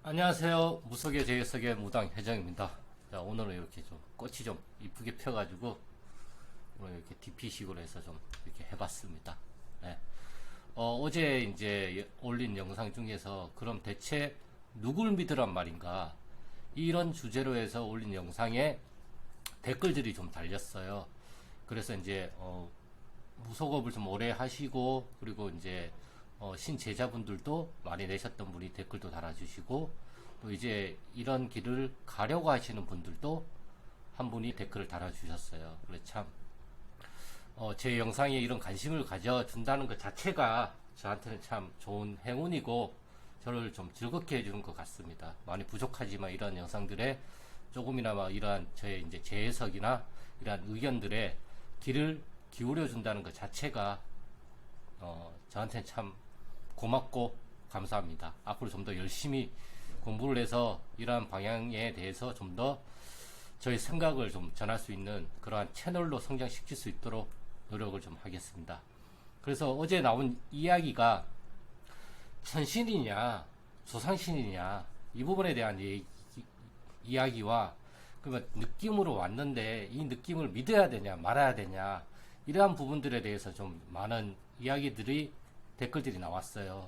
안녕하세요. 무속의 제석의 무당 회장입니다. 자, 오늘은 이렇게 좀 꽃이 좀 이쁘게 펴가지고 오늘 이렇게 DP식으로 해서 좀 이렇게 해봤습니다. 네. 어제 이제 올린 영상 중에서 그럼 대체 누굴 믿으란 말인가? 이런 주제로 해서 올린 영상에 댓글들이 좀 달렸어요. 그래서 이제 무속업을 좀 오래 하시고 그리고 이제 신제자분들도 많이 내셨던 분이 댓글도 달아주시고 또 이제 이런 길을 가려고 하시는 분들도 한 분이 댓글을 달아주셨어요. 그래 참 제 영상에 이런 관심을 가져준다는 것 자체가 저한테는 참 좋은 행운이고 저를 좀 즐겁게 해주는 것 같습니다. 많이 부족하지만 이런 영상들에 조금이나마 이러한 저의 이제 재해석이나 이러한 의견들에 귀를 기울여 준다는 것 자체가 저한테는 참 고맙고 감사합니다. 앞으로 좀 더 열심히 공부를 해서 이러한 방향에 대해서 좀 더 저희 생각을 좀 전할 수 있는 그러한 채널로 성장시킬 수 있도록 노력을 좀 하겠습니다. 그래서 어제 나온 이야기가 천신이냐 조상신이냐 이 부분에 대한 이야기와 그러면 느낌으로 왔는데 이 느낌을 믿어야 되냐 말아야 되냐 이러한 부분들에 대해서 좀 많은 이야기들이 댓글들이 나왔어요.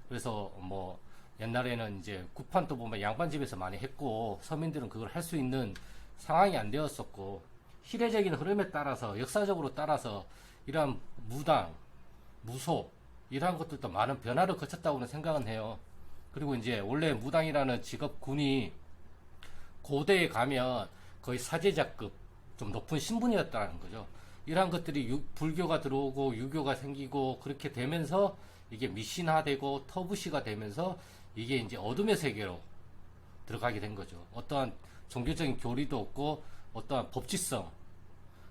그래서 뭐 옛날에는 이제 구판도 보면 양반집에서 많이 했고 서민들은 그걸 할 수 있는 상황이 안 되었었고 시대적인 흐름에 따라서 역사적으로 따라서 이러한 무당, 무속 이러한 것들도 많은 변화를 거쳤다고는 생각은 해요. 그리고 이제 원래 무당이라는 직업군이 고대에 가면 거의 사제자급 좀 높은 신분이었다는 거죠. 이러한 것들이 불교가 들어오고 유교가 생기고 그렇게 되면서 이게 미신화되고 터부시가 되면서 이게 이제 어둠의 세계로 들어가게 된 거죠. 어떠한 종교적인 교리도 없고 어떠한 법치성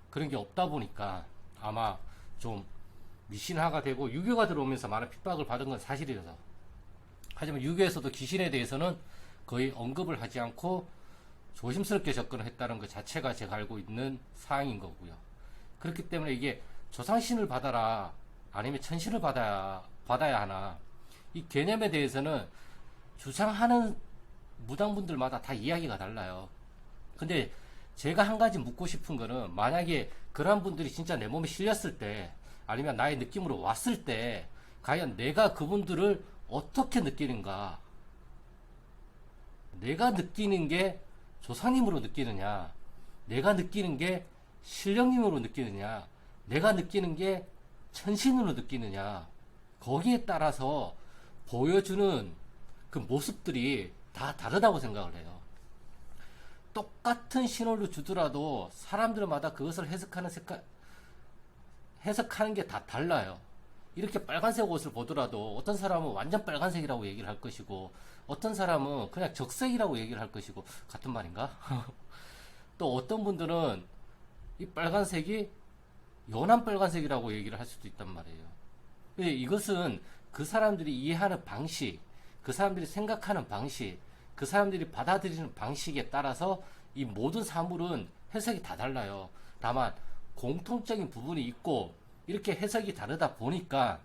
그런 게 없다 보니까 아마 좀 미신화가 되고 유교가 들어오면서 많은 핍박을 받은 건 사실이라서. 하지만 유교에서도 귀신에 대해서는 거의 언급을 하지 않고 조심스럽게 접근을 했다는 것 자체가 제가 알고 있는 사항인 거고요. 그렇기 때문에 이게 조상신을 받아라 아니면 천신을 받아야 하나 이 개념에 대해서는 주장하는 무당분들마다 다 이야기가 달라요. 근데 제가 한 가지 묻고 싶은 거는 만약에 그런 분들이 진짜 내 몸에 실렸을 때 아니면 나의 느낌으로 왔을 때 과연 내가 그분들을 어떻게 느끼는가, 내가 느끼는 게 조상님으로 느끼느냐, 내가 느끼는 게 신령님으로 느끼느냐, 내가 느끼는 게 천신으로 느끼느냐, 거기에 따라서 보여주는 그 모습들이 다 다르다고 생각을 해요. 똑같은 신호를 주더라도 사람들마다 그것을 해석하는 게 다 달라요. 이렇게 빨간색 옷을 보더라도 어떤 사람은 완전 빨간색이라고 얘기를 할 것이고 어떤 사람은 그냥 적색이라고 얘기를 할 것이고 같은 말인가? 또 어떤 분들은 이 빨간색이 연한 빨간색이라고 얘기를 할 수도 있단 말이에요. 근데 이것은 그 사람들이 이해하는 방식, 그 사람들이 생각하는 방식, 그 사람들이 받아들이는 방식에 따라서 이 모든 사물은 해석이 다 달라요. 다만 공통적인 부분이 있고 이렇게 해석이 다르다 보니까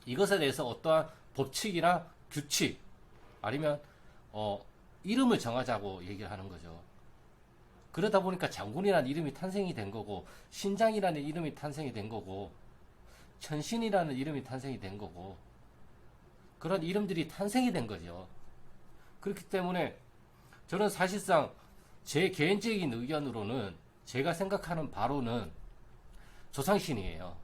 이것에 대해서 어떠한 법칙이나 규칙 아니면 이름을 정하자고 얘기를 하는 거죠. 그러다 보니까 장군이라는 이름이 탄생이 된 거고 신장이라는 이름이 탄생이 된 거고 천신이라는 이름이 탄생이 된 거고 그런 이름들이 탄생이 된 거죠. 그렇기 때문에 저는 사실상 제 개인적인 의견으로는 제가 생각하는 바로는 조상신이에요.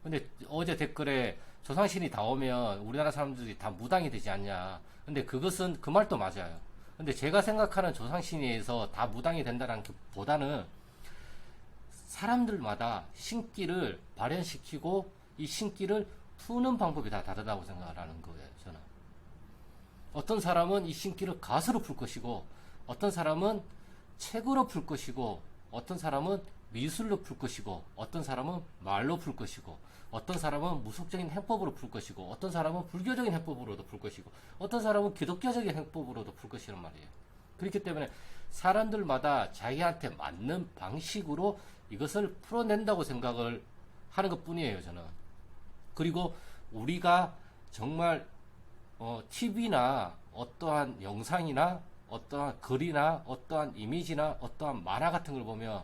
근데 어제 댓글에 조상신이 다 오면 우리나라 사람들이 다 무당이 되지 않냐. 근데 그것은 그 말도 맞아요. 근데 제가 생각하는 조상신에서 다 무당이 된다는 것보다는 사람들마다 신기를 발현시키고 이 신기를 푸는 방법이 다 다르다고 생각을 하는 거예요, 저는. 어떤 사람은 이 신기를 가수로 풀 것이고, 어떤 사람은 책으로 풀 것이고, 어떤 사람은 미술로 풀 것이고, 어떤 사람은 말로 풀 것이고, 어떤 사람은 무속적인 해법으로 풀 것이고, 어떤 사람은 불교적인 해법으로도 풀 것이고, 어떤 사람은 기독교적인 해법으로도 풀 것이란 말이에요. 그렇기 때문에 사람들마다 자기한테 맞는 방식으로 이것을 풀어낸다고 생각을 하는 것 뿐이에요, 저는. 그리고 우리가 정말 TV나 어떠한 영상이나 어떠한 글이나 어떠한 이미지나 어떠한 만화 같은 걸 보면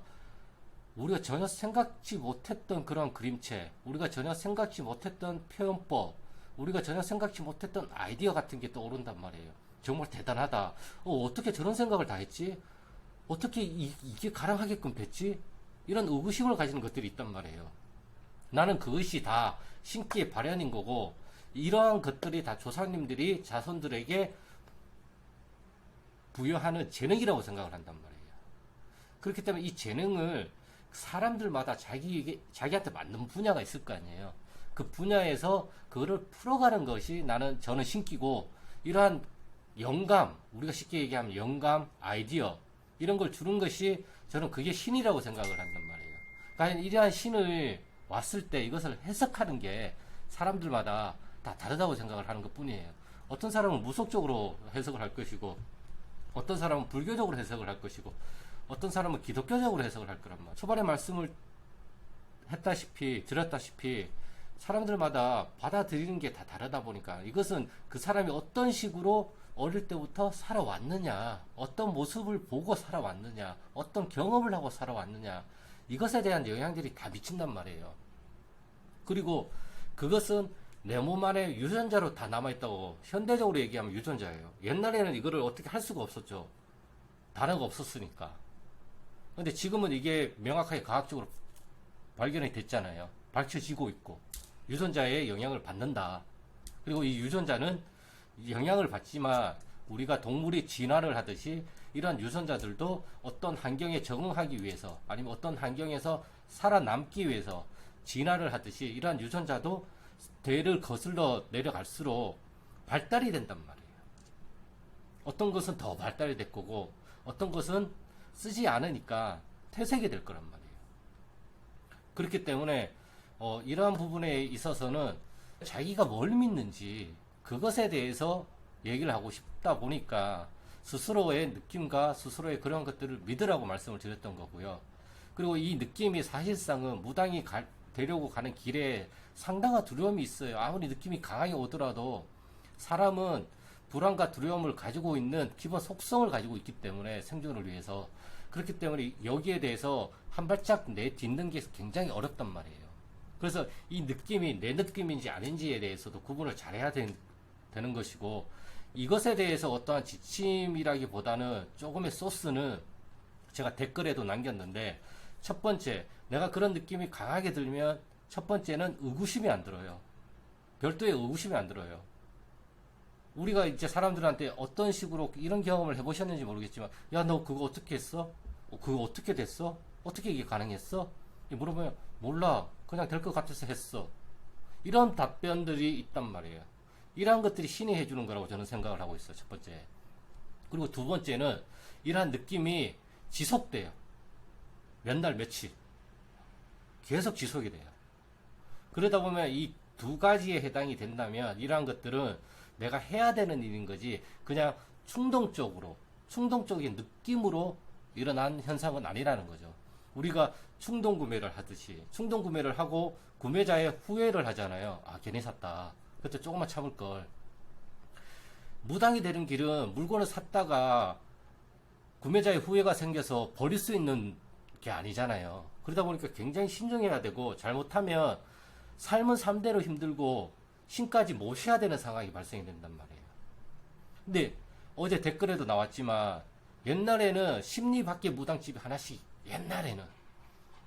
우리가 전혀 생각지 못했던 그런 그림체, 우리가 전혀 생각지 못했던 표현법, 우리가 전혀 생각지 못했던 아이디어 같은 게 떠오른단 말이에요. 정말 대단하다. 어떻게 저런 생각을 다 했지? 어떻게 이게 가능하게끔 됐지? 이런 의구심을 가지는 것들이 있단 말이에요. 나는 그것이 다 신기의 발현인 거고, 이러한 것들이 다 조상님들이 자손들에게 부여하는 재능이라고 생각을 한단 말이에요. 그렇기 때문에 이 재능을 사람들마다 자기한테 맞는 분야가 있을 거 아니에요. 그 분야에서 그거를 풀어가는 것이 저는 신기고, 이러한 영감, 우리가 쉽게 얘기하면 영감, 아이디어, 이런 걸 주는 것이 저는 그게 신이라고 생각을 한단 말이에요. 그러니까 이러한 신을 왔을 때 이것을 해석하는 게 사람들마다 다 다르다고 생각을 하는 것 뿐이에요. 어떤 사람은 무속적으로 해석을 할 것이고, 어떤 사람은 불교적으로 해석을 할 것이고, 어떤 사람은 기독교적으로 해석을 할 거란 말이에요. 초반에 말씀을 드렸다시피 사람들마다 받아들이는 게 다 다르다 보니까 이것은 그 사람이 어떤 식으로 어릴 때부터 살아왔느냐, 어떤 모습을 보고 살아왔느냐, 어떤 경험을 하고 살아왔느냐, 이것에 대한 영향들이 다 미친단 말이에요. 그리고 그것은 내 몸 안에 유전자로 다 남아있다고, 현대적으로 얘기하면 유전자예요. 옛날에는 이거를 어떻게 할 수가 없었죠. 단어가 없었으니까. 근데 지금은 이게 명확하게 과학적으로 발견이 됐잖아요. 밝혀지고 있고, 유전자에 영향을 받는다. 그리고 이 유전자는 영향을 받지만 우리가 동물이 진화를 하듯이 이러한 유전자들도 어떤 환경에 적응하기 위해서, 아니면 어떤 환경에서 살아남기 위해서 진화를 하듯이 이러한 유전자도 대를 거슬러 내려갈수록 발달이 된단 말이에요. 어떤 것은 더 발달이 될 거고, 어떤 것은 쓰지 않으니까 퇴색이 될 거란 말이에요. 그렇기 때문에 이러한 부분에 있어서는 자기가 뭘 믿는지 그것에 대해서 얘기를 하고 싶다 보니까 스스로의 느낌과 스스로의 그런 것들을 믿으라고 말씀을 드렸던 거고요. 그리고 이 느낌이 사실상은 무당이 되려고 가는 길에 상당한 두려움이 있어요. 아무리 느낌이 강하게 오더라도 사람은 불안과 두려움을 가지고 있는 기본 속성을 가지고 있기 때문에, 생존을 위해서. 그렇기 때문에 여기에 대해서 한 발짝 내딛는 게 굉장히 어렵단 말이에요. 그래서 이 느낌이 내 느낌인지 아닌지에 대해서도 구분을 잘해야 되는 것이고, 이것에 대해서 어떠한 지침이라기보다는 조금의 소스는 제가 댓글에도 남겼는데, 첫 번째, 내가 그런 느낌이 강하게 들면 첫 번째는 의구심이 안 들어요. 별도의 의구심이 안 들어요. 우리가 이제 사람들한테 어떤 식으로 이런 경험을 해보셨는지 모르겠지만, 야, 너 그거 어떻게 했어? 그거 어떻게 됐어? 어떻게 이게 가능했어? 물어보면 몰라, 그냥 될 것 같아서 했어. 이런 답변들이 있단 말이에요. 이러한 것들이 신이 해주는 거라고 저는 생각을 하고 있어요. 첫 번째. 그리고 두 번째는 이러한 느낌이 지속돼요. 몇 날 며칠 계속 지속이 돼요. 그러다 보면 이 두 가지에 해당이 된다면 이러한 것들은 내가 해야 되는 일인 거지, 그냥 충동적인 느낌으로 일어난 현상은 아니라는 거죠. 우리가 충동 구매를 하듯이 충동 구매를 하고 구매자의 후회를 하잖아요. 아, 괜히 샀다, 그때 조금만 참을 걸. 무당이 되는 길은 물건을 샀다가 구매자의 후회가 생겨서 버릴 수 있는 게 아니잖아요. 그러다 보니까 굉장히 신중해야 되고, 잘못하면 삶은 삶대로 힘들고 신까지 모셔야 되는 상황이 발생이 된단 말이에요. 근데 어제 댓글에도 나왔지만, 옛날에는 십리 밖에 무당집이 하나씩, 옛날에는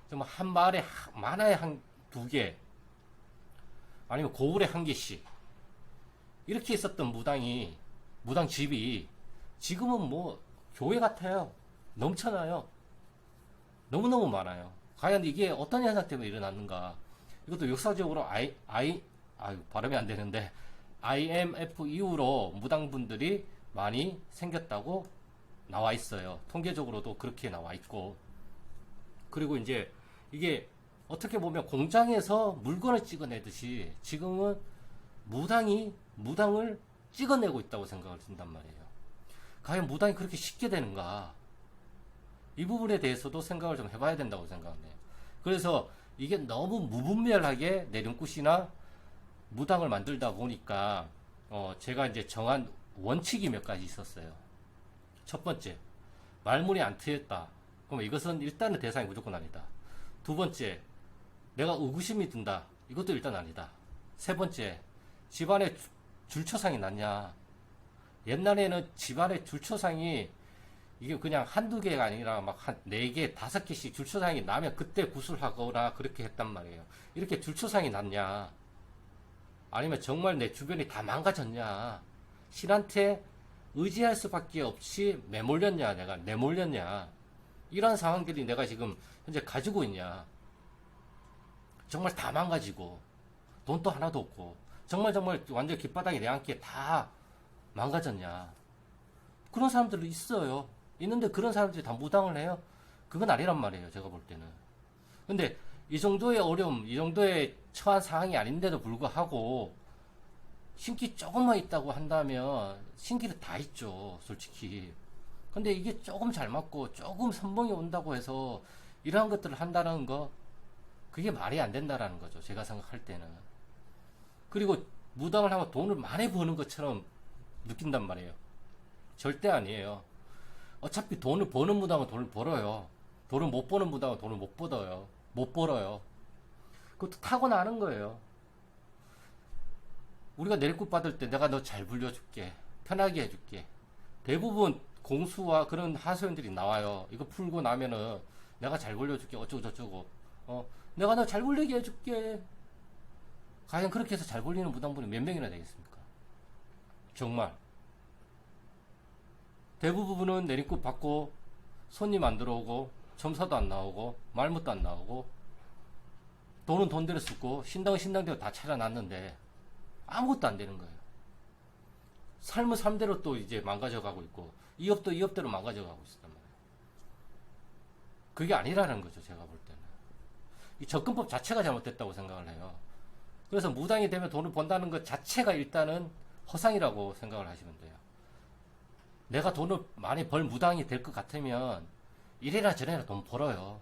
정말 한 마을에 많아야 한 두 개, 아니면 고을에 한 개씩 이렇게 있었던 무당집이 지금은 뭐 교회 같아요. 넘쳐나요. 너무너무 많아요. 과연 이게 어떤 현상 때문에 일어났는가? 이것도 역사적으로 발음이 안 되는데, IMF 이후로 무당분들이 많이 생겼다고 나와 있어요. 통계적으로도 그렇게 나와 있고. 그리고 이제 이게 어떻게 보면 공장에서 물건을 찍어내듯이 지금은 무당을 찍어내고 있다고 생각을 든단 말이에요. 과연 무당이 그렇게 쉽게 되는가? 이 부분에 대해서도 생각을 좀 해봐야 된다고 생각해요. 그래서 이게 너무 무분별하게 내림굿이나 무당을 만들다 보니까 제가 이제 정한 원칙이 몇 가지 있었어요. 첫 번째, 말문이 안 트였다. 그러면 이것은 일단은 대상이 무조건 아니다. 두 번째, 내가 의구심이 든다. 이것도 일단 아니다. 세 번째, 집안에 줄초상이 났냐. 옛날에는 집안에 줄초상이 이게 그냥 한두 개가 아니라 막 한 4개, 5개씩 줄초상이 나면 그때 구술하거나 그렇게 했단 말이에요. 이렇게 줄초상이 났냐. 아니면 정말 내 주변이 다 망가졌냐. 신한테 의지할 수밖에 없이 매몰렸냐. 내가 내몰렸냐. 이런 상황들이 내가 지금 현재 가지고 있냐. 정말 다 망가지고 돈도 하나도 없고 정말 완전 길바닥에 내앉기에 다 망가졌냐. 그런 사람들도 있어요. 있는데 그런 사람들이 다 무당을 해요? 그건 아니란 말이에요. 제가 볼 때는. 근데 이 정도의 어려움, 이 정도의 처한 상황이 아닌데도 불구하고 신기 조금만 있다고 한다면 신기는 다 있죠. 솔직히. 근데 이게 조금 잘 맞고 조금 선봉이 온다고 해서 이러한 것들을 한다는 거, 그게 말이 안 된다라는 거죠. 제가 생각할 때는. 그리고 무당을 하면 돈을 많이 버는 것처럼 느낀단 말이에요. 절대 아니에요. 어차피 돈을 버는 무당은 돈을 벌어요. 돈을 못 버는 무당은 돈을 못 벌어요. 못 벌어요. 그것도 타고나는 거예요. 우리가 내리굿 받을 때 내가 너 잘 불려줄게. 편하게 해줄게. 대부분 공수와 그런 하소연들이 나와요. 이거 풀고 나면은 내가 잘 불려줄게. 어쩌고 저쩌고. 내가 너 잘 불리게 해줄게. 과연 그렇게 해서 잘 불리는 무당분이 몇 명이나 되겠습니까? 정말. 대부분은 내리굿 받고 손님 안 들어오고 점사도 안 나오고 말못도 안 나오고 돈은 돈대로 쓰고 신당은 신당대로 다 차려놨는데 아무것도 안 되는 거예요. 삶은 삶대로 또 이제 망가져가고 있고 이 업도 이 업대로 망가져가고 있었단 말이에요. 그게 아니라는 거죠. 제가 볼 때는. 이 접근법 자체가 잘못됐다고 생각을 해요. 그래서 무당이 되면 돈을 번다는 것 자체가 일단은 허상이라고 생각을 하시면 돼요. 내가 돈을 많이 벌 무당이 될 것 같으면 이래나 저래나 돈 벌어요.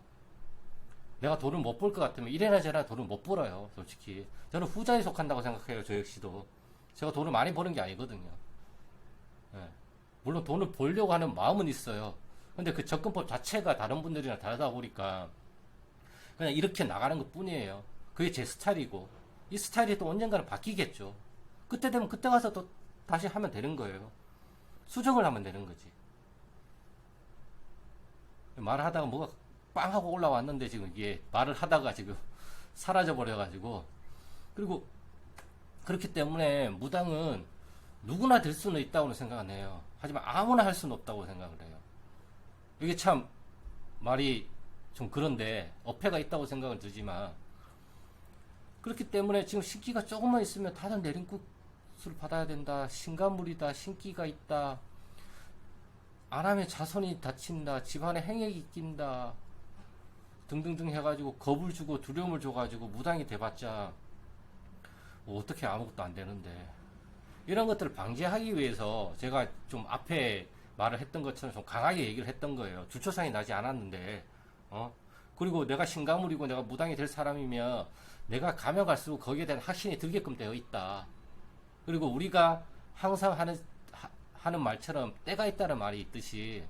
내가 돈을 못 벌 것 같으면 이래나 저래나 돈을 못 벌어요. 솔직히 저는 후자에 속한다고 생각해요. 저 역시도 제가 돈을 많이 버는 게 아니거든요. 예. 물론 돈을 벌려고 하는 마음은 있어요. 근데 그 접근법 자체가 다른 분들이랑 다르다 보니까 그냥 이렇게 나가는 것 뿐이에요. 그게 제 스타일이고 이 스타일이 또 언젠가는 바뀌겠죠. 그때 되면 그때 가서 또 다시 하면 되는 거예요. 수정을 하면 되는 거지. 말을 하다가 뭐가 빵 하고 올라왔는데 지금 이게 말을 하다가 지금 사라져 버려가지고. 그리고 그렇기 때문에 무당은 누구나 될 수는 있다고 생각은 해요. 하지만 아무나 할 수는 없다고 생각을 해요. 이게 참 말이 좀 그런데 어폐가 있다고 생각은 들지만, 그렇기 때문에 지금 신기가 조금만 있으면 다들 내림굿을 받아야 된다, 신가물이다, 신기가 있다, 안 하면 자손이 다친다, 집안에 행액이 낀다 등등등 해가지고 겁을 주고 두려움을 줘가지고 무당이 돼봤자 뭐 어떻게 아무것도 안 되는데, 이런 것들을 방지하기 위해서 제가 좀 앞에 말을 했던 것처럼 좀 강하게 얘기를 했던 거예요. 주초상이 나지 않았는데, 그리고 내가 신가물이고 내가 무당이 될 사람이면 내가 가면 갈수록 거기에 대한 확신이 들게끔 되어 있다. 그리고 우리가 항상 하는 말처럼 때가 있다는 말이 있듯이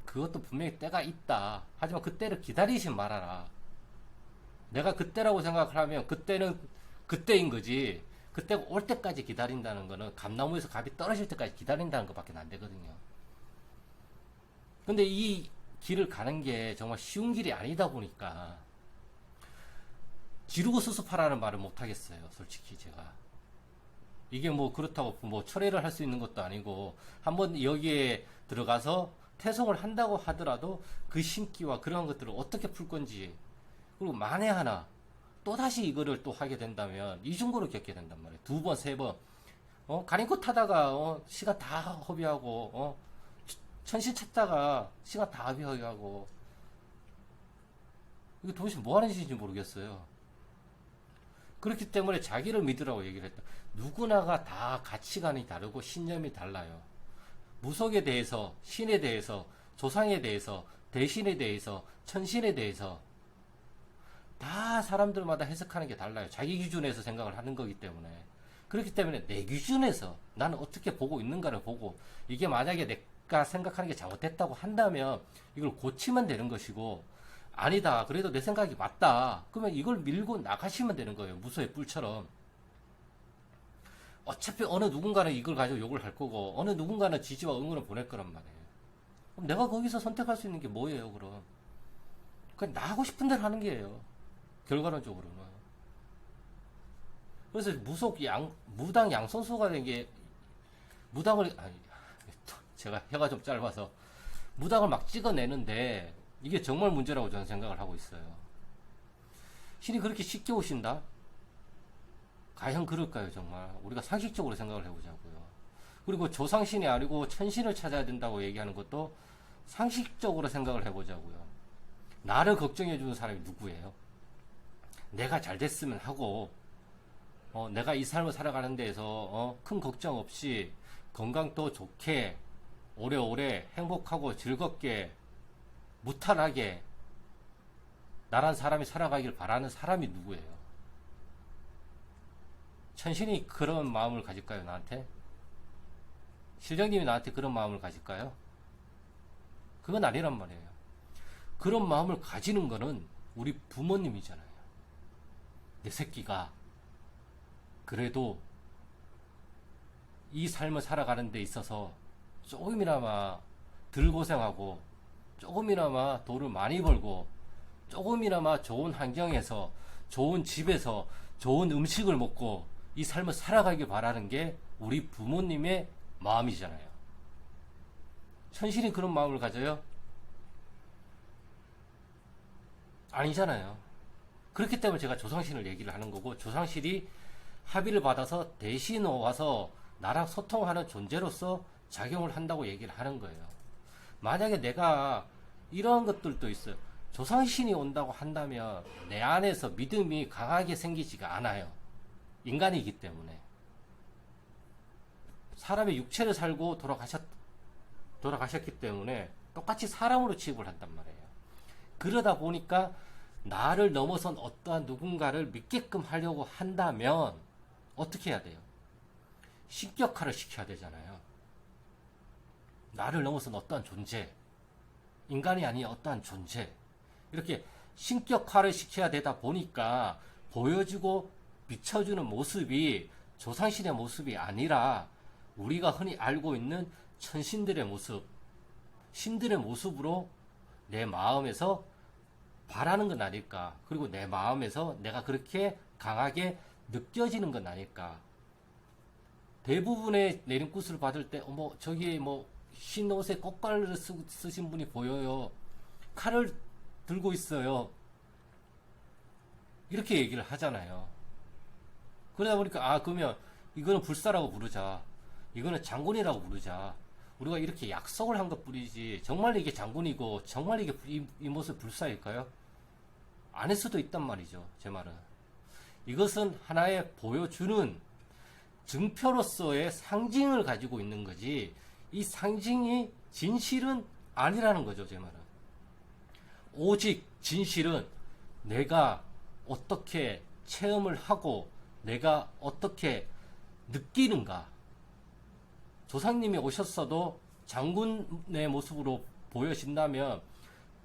그것도 분명히 때가 있다. 하지만 그때를 기다리지 말아라. 내가 그때라고 생각을 하면 그때는 그때인 거지, 그때가 올 때까지 기다린다는 거는 감나무에서 갑이 떨어질 때까지 기다린다는 것밖에 안 되거든요. 근데 이 길을 가는 게 정말 쉬운 길이 아니다 보니까 지르고 수습하라는 말을 못 하겠어요. 솔직히 제가 이게 뭐 그렇다고 뭐 철회를 할 수 있는 것도 아니고, 한번 여기에 들어가서 태송을 한다고 하더라도 그 신기와 그런 것들을 어떻게 풀 건지, 그리고 만에 하나 또다시 이거를 또 하게 된다면 이중고를 겪게 된단 말이에요. 2번, 3번. 가림꽃 타다가 시간 다 허비하고, 천시 찾다가 시간 다 허비하고, 이거 도대체 뭐 하는 짓인지 모르겠어요. 그렇기 때문에 자기를 믿으라고 얘기를 했다. 누구나가 다 가치관이 다르고 신념이 달라요. 무속에 대해서, 신에 대해서, 조상에 대해서, 대신에 대해서, 천신에 대해서 다 사람들마다 해석하는 게 달라요. 자기 기준에서 생각을 하는 거기 때문에. 그렇기 때문에 내 기준에서 나는 어떻게 보고 있는가를 보고, 이게 만약에 내가 생각하는 게 잘못됐다고 한다면 이걸 고치면 되는 것이고, 아니다, 그래도 내 생각이 맞다, 그러면 이걸 밀고 나가시면 되는 거예요. 무소의 뿔처럼. 어차피 어느 누군가는 이걸 가지고 욕을 할 거고, 어느 누군가는 지지와 응원을 보낼 거란 말이에요. 그럼 내가 거기서 선택할 수 있는 게 뭐예요, 그럼? 그냥 나 하고 싶은 대로 하는 게예요, 결과론적으로는. 그래서 무당 양선수가 된 게, 제가 혀가 좀 짧아서, 무당을 막 찍어내는데, 이게 정말 문제라고 저는 생각을 하고 있어요. 신이 그렇게 쉽게 오신다? 과연 그럴까요, 정말? 우리가 상식적으로 생각을 해보자고요. 그리고 조상신이 아니고 천신을 찾아야 된다고 얘기하는 것도 상식적으로 생각을 해보자고요. 나를 걱정해주는 사람이 누구예요? 내가 잘 됐으면 하고, 내가 이 삶을 살아가는 데에서 큰 걱정 없이 건강도 좋게 오래오래 행복하고 즐겁게 무탈하게 나란 사람이 살아가길 바라는 사람이 누구예요? 천신이 그런 마음을 가질까요, 나한테? 실장님이 나한테 그런 마음을 가질까요? 그건 아니란 말이에요. 그런 마음을 가지는 거는 우리 부모님이잖아요. 내 새끼가 그래도 이 삶을 살아가는 데 있어서 조금이나마 덜 고생하고, 조금이나마 돈을 많이 벌고, 조금이나마 좋은 환경에서, 좋은 집에서, 좋은 음식을 먹고 이 삶을 살아가길 바라는 게 우리 부모님의 마음이잖아요. 천신이 그런 마음을 가져요? 아니잖아요. 그렇기 때문에 제가 조상신을 얘기를 하는 거고, 조상신이 합의를 받아서 대신 와서 나랑 소통하는 존재로서 작용을 한다고 얘기를 하는 거예요. 만약에 내가 이런 것들도 있어요. 조상신이 온다고 한다면 내 안에서 믿음이 강하게 생기지가 않아요. 인간이기 때문에. 사람의 육체를 살고 돌아가셨기 때문에 똑같이 사람으로 취급을 한단 말이에요. 그러다 보니까 나를 넘어선 어떠한 누군가를 믿게끔 하려고 한다면 어떻게 해야 돼요? 신격화를 시켜야 되잖아요. 나를 넘어선 어떠한 존재, 인간이 아닌 어떠한 존재, 이렇게 신격화를 시켜야 되다 보니까 보여주고 비춰주는 모습이 조상신의 모습이 아니라 우리가 흔히 알고 있는 천신들의 모습, 신들의 모습으로 내 마음에서 바라는 건 아닐까. 그리고 내 마음에서 내가 그렇게 강하게 느껴지는 건 아닐까. 대부분의 내림굿을 받을 때, 저기 흰 옷에 꽃갈을 쓰신 분이 보여요. 칼을 들고 있어요. 이렇게 얘기를 하잖아요. 그러다 보니까, 그러면 이거는 불사라고 부르자. 이거는 장군이라고 부르자. 우리가 이렇게 약속을 한 것 뿐이지, 정말 이게 장군이고, 정말 이게 이 모습 불사일까요? 아닐 수도 있단 말이죠, 제 말은. 이것은 하나의 보여주는 증표로서의 상징을 가지고 있는 거지, 이 상징이 진실은 아니라는 거죠, 제 말은. 오직 진실은 내가 어떻게 체험을 하고 내가 어떻게 느끼는가. 조상님이 오셨어도 장군의 모습으로 보여진다면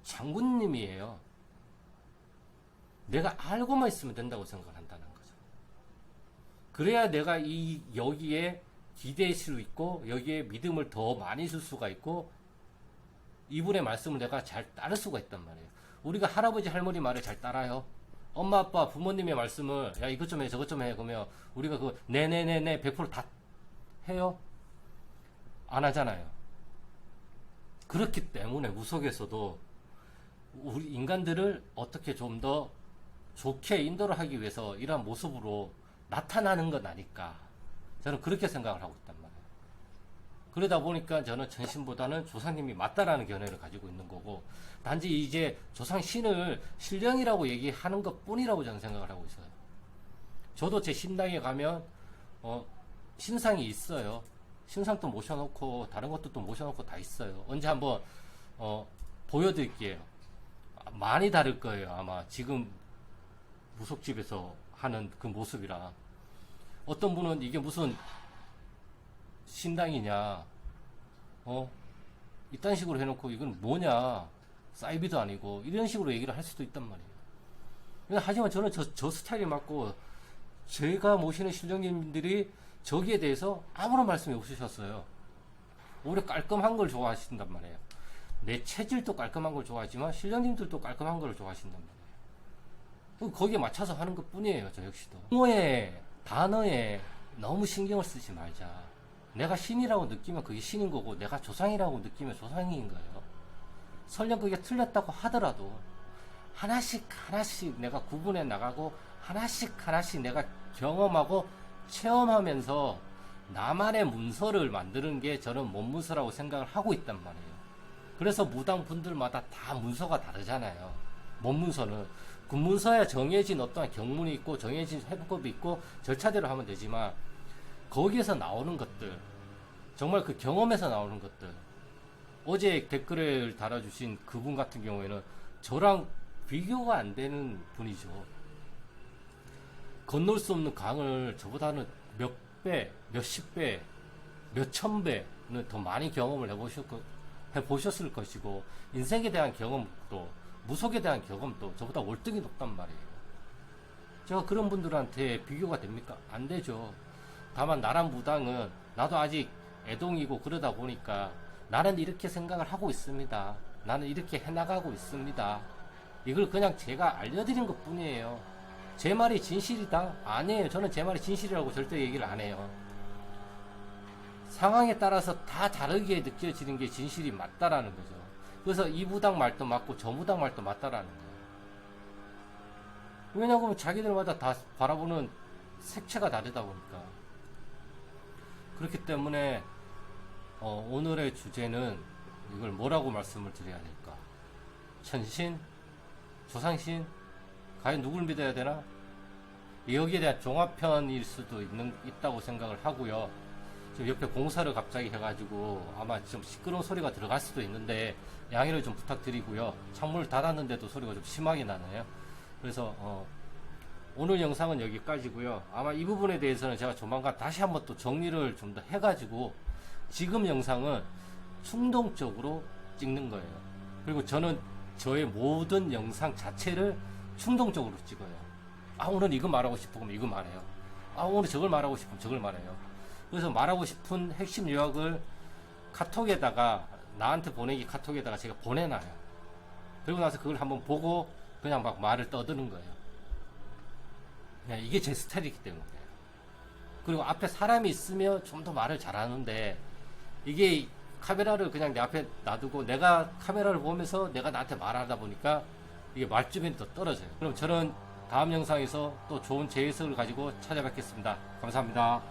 장군님이에요. 내가 알고만 있으면 된다고 생각을 한다는 거죠. 그래야 내가 여기에 기대할 수 있고, 여기에 믿음을 더 많이 줄 수가 있고, 이분의 말씀을 내가 잘 따를 수가 있단 말이에요. 우리가 할아버지 할머니 말을 잘 따라요. 엄마 아빠 부모님의 말씀을 야 이것 좀 해 저것 좀 해 그러면 우리가 그거 네네네네 100% 다 해요? 안 하잖아요. 그렇기 때문에 무속에서도 우리 인간들을 어떻게 좀 더 좋게 인도를 하기 위해서 이러한 모습으로 나타나는 건 아닐까, 저는 그렇게 생각을 하고 있단 말이에요. 그러다 보니까 저는 천신보다는 조상님이 맞다라는 견해를 가지고 있는 거고, 단지 이제 조상신을 신령이라고 얘기하는 것 뿐이라고 저는 생각을 하고 있어요. 저도 제 신당에 가면 신상이 있어요. 신상도 모셔놓고 다른 것도 또 모셔놓고 다 있어요. 언제 한번 보여드릴게요. 많이 다를 거예요. 아마 지금 무속집에서 하는 그 모습이랑. 어떤 분은 이게 무슨 신당이냐, 이딴 식으로 해놓고 이건 뭐냐, 사이비도 아니고 이런 식으로 얘기를 할 수도 있단 말이에요. 하지만 저는 저 스타일이 맞고 제가 모시는 신령님들이 저기에 대해서 아무런 말씀이 없으셨어요. 오히려 깔끔한 걸 좋아하신단 말이에요. 내 체질도 깔끔한 걸 좋아하지만 신령님들도 깔끔한 걸 좋아하신단 말이에요. 거기에 맞춰서 하는 것 뿐이에요. 저 역시도 용어에 단어에 너무 신경을 쓰지 말자. 내가 신이라고 느끼면 그게 신인 거고, 내가 조상이라고 느끼면 조상인 거예요. 설령 그게 틀렸다고 하더라도 하나씩 하나씩 내가 구분해 나가고 하나씩 하나씩 내가 경험하고 체험하면서 나만의 문서를 만드는 게 저는 몸문서라고 생각을 하고 있단 말이에요. 그래서 무당 분들마다 다 문서가 다르잖아요. 몸문서는 군문서에 정해진 어떠한 경문이 있고 정해진 해법이 있고 절차대로 하면 되지만, 거기에서 나오는 것들, 정말 그 경험에서 나오는 것들, 어제 댓글을 달아주신 그분 같은 경우에는 저랑 비교가 안 되는 분이죠. 건널 수 없는 강을 저보다는 몇 배, 몇십 배, 몇천 배는 더 많이 경험을 해보셨을 것이고, 인생에 대한 경험도, 무속에 대한 경험도 저보다 월등히 높단 말이에요. 제가 그런 분들한테 비교가 됩니까? 안 되죠. 다만 나란 무당은 나도 아직 애동이고 그러다 보니까 나는 이렇게 생각을 하고 있습니다. 나는 이렇게 해나가고 있습니다. 이걸 그냥 제가 알려드린 것 뿐이에요. 제 말이 진실이다? 아니에요. 저는 제 말이 진실이라고 절대 얘기를 안 해요. 상황에 따라서 다 다르게 느껴지는 게 진실이 맞다라는 거죠. 그래서 이 무당 말도 맞고 저 무당 말도 맞다라는 거예요. 왜냐하면 자기들마다 다 바라보는 색채가 다르다 보니까. 그렇기 때문에 오늘의 주제는 이걸 뭐라고 말씀을 드려야 될까? 천신? 조상신? 과연 누굴 믿어야 되나? 여기에 대한 종합편일 수도 있다고 생각을 하고요. 지금 옆에 공사를 갑자기 해가지고 아마 좀 시끄러운 소리가 들어갈 수도 있는데 양해를 좀 부탁드리고요. 창문을 닫았는데도 소리가 좀 심하게 나네요. 그래서 오늘 영상은 여기까지고요. 아마 이 부분에 대해서는 제가 조만간 다시 한번 또 정리를 좀 더 해가지고, 지금 영상은 충동적으로 찍는 거예요. 그리고 저는 저의 모든 영상 자체를 충동적으로 찍어요. 오늘 이거 말하고 싶으면 이거 말해요. 오늘 저걸 말하고 싶으면 저걸 말해요. 그래서 말하고 싶은 핵심 요약을 카톡에다가, 나한테 보내기 카톡에다가 제가 보내놔요. 그리고 나서 그걸 한번 보고 그냥 막 말을 떠드는 거예요. 그냥 이게 제 스타일이기 때문에. 그리고 앞에 사람이 있으면 좀 더 말을 잘하는데, 이게 카메라를 그냥 내 앞에 놔두고 내가 카메라를 보면서 내가 나한테 말하다 보니까 이게 말주변이 더 떨어져요. 그럼 저는 다음 영상에서 또 좋은 재해석을 가지고 찾아뵙겠습니다. 감사합니다.